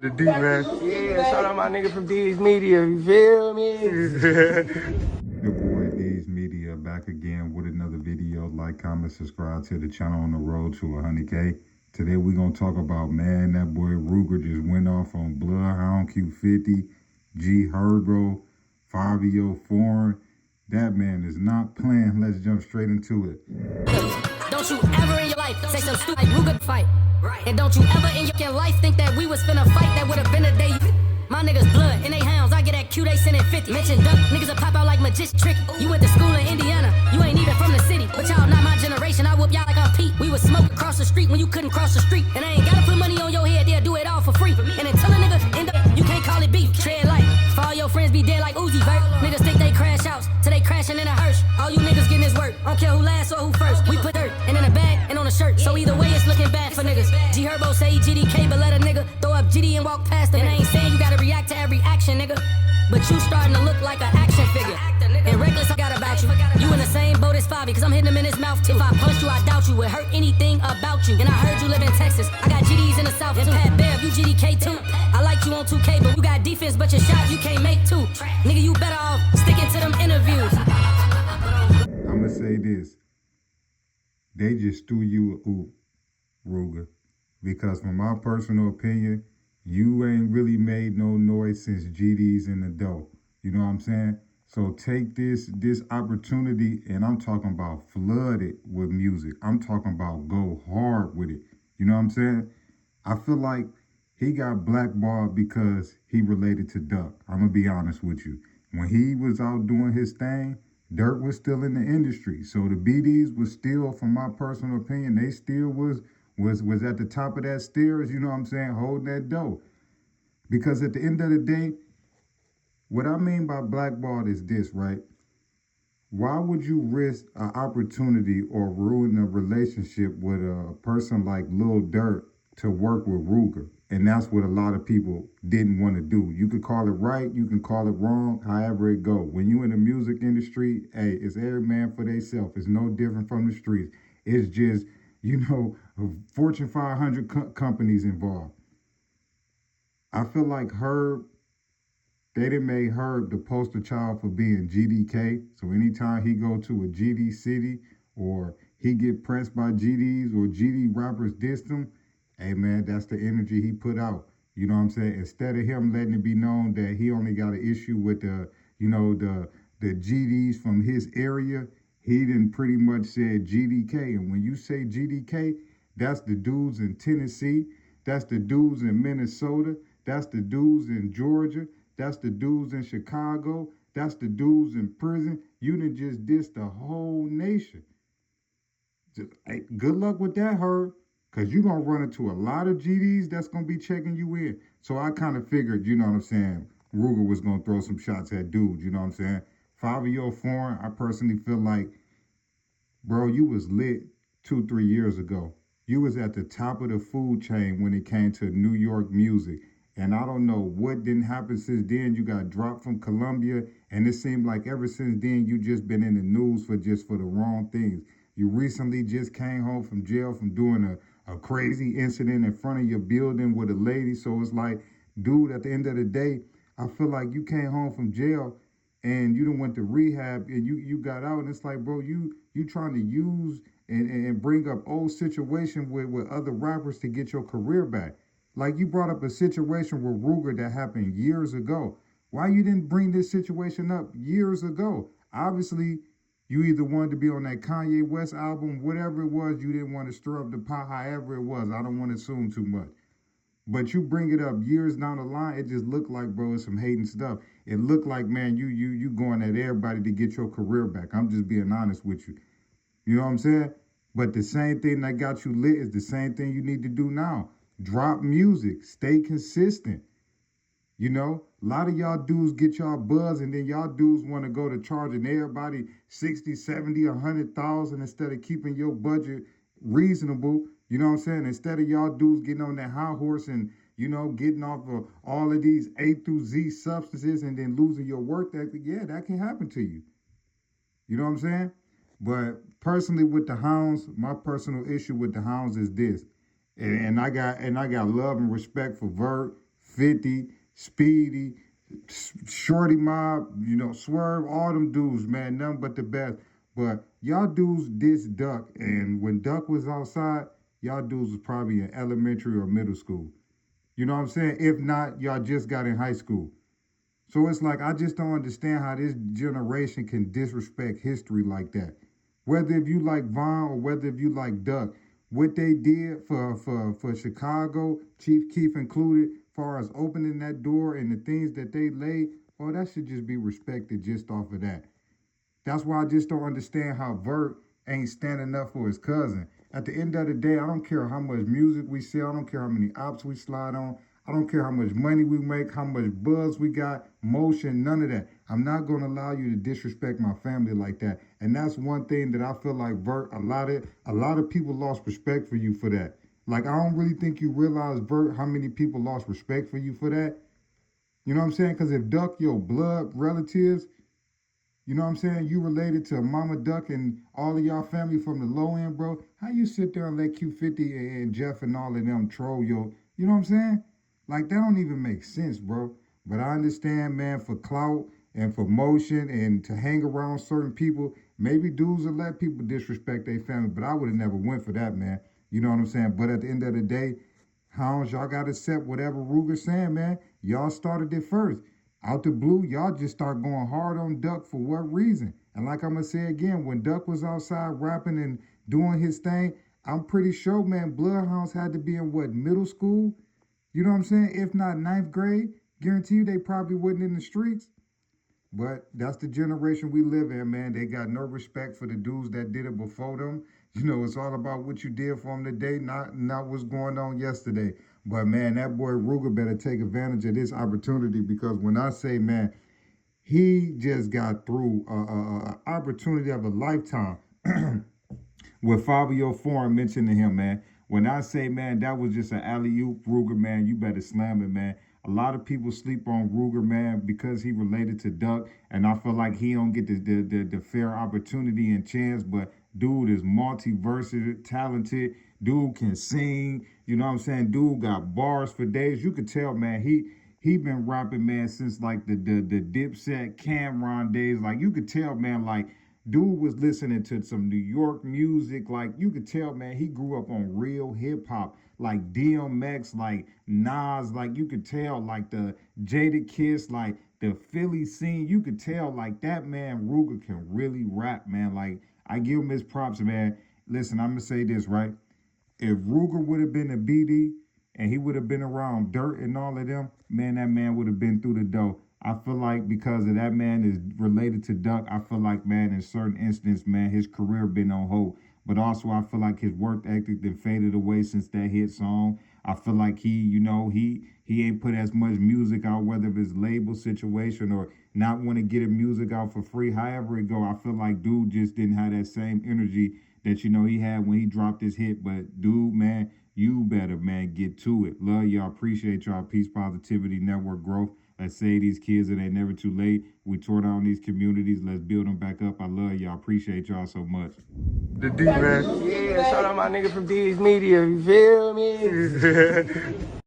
The D, man. Yeah, shout out my nigga from D's Media, you feel me? Your boy D's Media back again with another video. Like, comment, subscribe to the channel on the road to 100K. Today we're going to talk about, man, that boy Rooga just went off on Bloodhound, Q50, Herbo, Fivio Foreign. That man is not playing. Let's jump straight into it. Don't you ever in your life say some stupid like Rooga fight. And don't you ever in your life think that we was finna fight. That would've been the day you... My niggas blood and they hounds. I get that Q, they sending 50. Mention duck, niggas will pop out like magician trick. You went to school in Indiana, you ain't even from the city. But y'all not my generation, I whoop y'all like I'm Pete. We was smoke across the street when you couldn't cross the street. And I ain't gotta put money on your head, they'll do it all for free. And until a nigga end up, you can't call it beef. Tread light, for all your friends be dead like Uzi Vert. Niggas think they crash outs, till they crashing in a hearse. All you niggas getting this work, I don't care who last or who first. We put dirt, and in a bag, and on a shirt. So either way it's looking bad for niggas. Herbo say GDK, but let a nigga throw up GD and walk past them. And I ain't saying you gotta react to every action, nigga. But you starting to look like an action figure. And reckless I got about you. You in the same boat as Fivio, cause I'm hitting him in his mouth too. If I punched you, I doubt you would hurt anything about you. And I heard you live in Texas. I got GDs in the South too. Pat Bear, you GDK too. I like you on 2K, but you got defense, but your shot you can't make too. Nigga, you better off sticking to them interviews. I'm going to say this. They just threw you a oop, Rooga. Because from my personal opinion, you ain't really made no noise since GD's in the dough. You know what I'm saying? So take this opportunity, and I'm talking about flood it with music. I'm talking about go hard with it. You know what I'm saying? I feel like he got blackballed because he related to Duck. I'm going to be honest with you. When he was out doing his thing, Dirt was still in the industry. So the BDs was still, from my personal opinion, they still was at the top of that stairs, you know what I'm saying, holding that dough. Because at the end of the day, what I mean by blackballed is this, right? Why would you risk an opportunity or ruin a relationship with a person like Lil Dirt to work with Rooga? And that's what a lot of people didn't want to do. You could call it right, you can call it wrong, however it go. When you in the music industry, hey, it's every man for theyself. It's no different from the streets. It's just, you know, Fortune 500 companies involved. I feel like Herb, they done made Herb the poster child for being GDK. So anytime he go to a GD city or he get pressed by GDs or GD rappers diss him, hey man, that's the energy he put out. You know what I'm saying? Instead of him letting it be known that he only got an issue with the GDs from his area, he done pretty much said GDK. And when you say GDK, that's the dudes in Tennessee, that's the dudes in Minnesota, that's the dudes in Georgia, that's the dudes in Chicago, that's the dudes in prison. You done just dissed the whole nation. Just, hey, good luck with that, Herb, because you're going to run into a lot of GDs that's going to be checking you in. So I kind of figured, you know what I'm saying, Rooga was going to throw some shots at dudes, you know what I'm saying? Fivio Foreign, I personally feel like, bro, you was lit 2-3 years ago. You was at the top of the food chain when it came to New York music. And I don't know what didn't happen since then. You got dropped from Columbia. And it seemed like ever since then, you just been in the news for the wrong things. You recently just came home from jail from doing a crazy incident in front of your building with a lady. So it's like, dude, at the end of the day, I feel like you came home from jail and you done went to rehab and you got out. And it's like, bro, you trying to use and bring up old situation with other rappers to get your career back. Like you brought up a situation with Rooga that happened years ago. Why you didn't bring this situation up years ago? Obviously, you either wanted to be on that Kanye West album, whatever it was, you didn't want to stir up the pot, however it was. I don't want to assume too much. But you bring it up years down the line, it just looked like, bro, it's some hating stuff. It looked like, man, you going at everybody to get your career back. I'm just being honest with you. You know what I'm saying? But the same thing that got you lit is the same thing you need to do now. Drop music, stay consistent. You know, a lot of y'all dudes get y'all buzz and then y'all dudes want to go to charging everybody 60, 70, 100,000 instead of keeping your budget reasonable. You know what I'm saying? Instead of y'all dudes getting on that high horse and, you know, getting off of all of these A through Z substances and then losing your work ethic, yeah, that can happen to you. You know what I'm saying? But personally with the Hounds, my personal issue with the Hounds is this. And I got love and respect for Vert, 50, Speedy, Shorty Mob, you know, Swerve, all them dudes, man, nothing but the best. But y'all dudes diss Duck, and when Duck was outside, y'all dudes was probably in elementary or middle school. You know what I'm saying? If not, y'all just got in high school. So it's like, I just don't understand how this generation can disrespect history like that. Whether if you like Vaughn or whether if you like Duck, what they did for Chicago, Chief Keef included, as far as opening that door and the things that they laid, oh, that should just be respected just off of that. That's why I just don't understand how Vert ain't standing up for his cousin. At the end of the day, I don't care how much music we sell. I don't care how many ops we slide on. I don't care how much money we make, how much buzz we got, motion, none of that. I'm not going to allow you to disrespect my family like that. And that's one thing that I feel like Vert, a lot of people lost respect for you for that. Like, I don't really think you realize, Vert, how many people lost respect for you for that. You know what I'm saying? Because if Duck, your blood relatives, you know what I'm saying, you related to Mama Duck and all of y'all family from the low end, bro, how you sit there and let Q50 and Jeff and all of them troll your, you know what I'm saying? Like, that don't even make sense, bro. But I understand, man, for clout and for motion and to hang around certain people, maybe dudes will let people disrespect their family, but I would have never went for that, man. You know what I'm saying? But at the end of the day, hounds, y'all got to accept whatever Rooga's saying, man. Y'all started it first. Out the blue, y'all just start going hard on Duck for what reason? And like I'm going to say again, when Duck was outside rapping and doing his thing, I'm pretty sure, man, Bloodhounds had to be in, what, middle school? You know what I'm saying? If not ninth grade, guarantee you they probably wasn't in the streets. But that's the generation we live in, man. They got no respect for the dudes that did it before them. You know, it's all about what you did for them today, not what's going on yesterday. But, man, that boy Rooga better take advantage of this opportunity, because when I say, man, he just got through an opportunity of a lifetime with Fivio Foreign mentioning him, man. When I say, man, that was just an alley-oop, Rooga, man, you better slam it, man. A lot of people sleep on Rooga, man, because he related to Duck, and I feel like he don't get the fair opportunity and chance, but dude is multiversity, talented. Dude can sing, you know what I'm saying? Dude got bars for days. You could tell, man, he been rapping, man, since like the Dipset, Cameron days. Like, you could tell, man, like, dude was listening to some New York music. Like, you could tell, man, he grew up on real hip hop, like DMX, like Nas. Like, you could tell, like the Jada Kiss, like the Philly scene. You could tell, like, that man Rooga can really rap, man. Like, I give him his props, man. Listen, I'm gonna say this, right? If Rooga would have been a BD and he would have been around Dirt and all of them, man, that man would have been through the door. I feel like because of that man is related to Duck, I feel like, man, in certain instances, man, his career been on hold. But also, I feel like his work ethic then faded away since that hit song. I feel like he ain't put as much music out, whether it's label situation or not want to get his music out for free. However it go, I feel like dude just didn't have that same energy that, you know, he had when he dropped his hit. But dude, man, you better, man, get to it. Love y'all. Appreciate y'all. Peace, positivity, network growth. Let's save these kids. It ain't never too late. We tore down these communities. Let's build them back up. I love y'all. Appreciate y'all so much. The D, man. Yeah, shout out my nigga from D's Media. You feel me?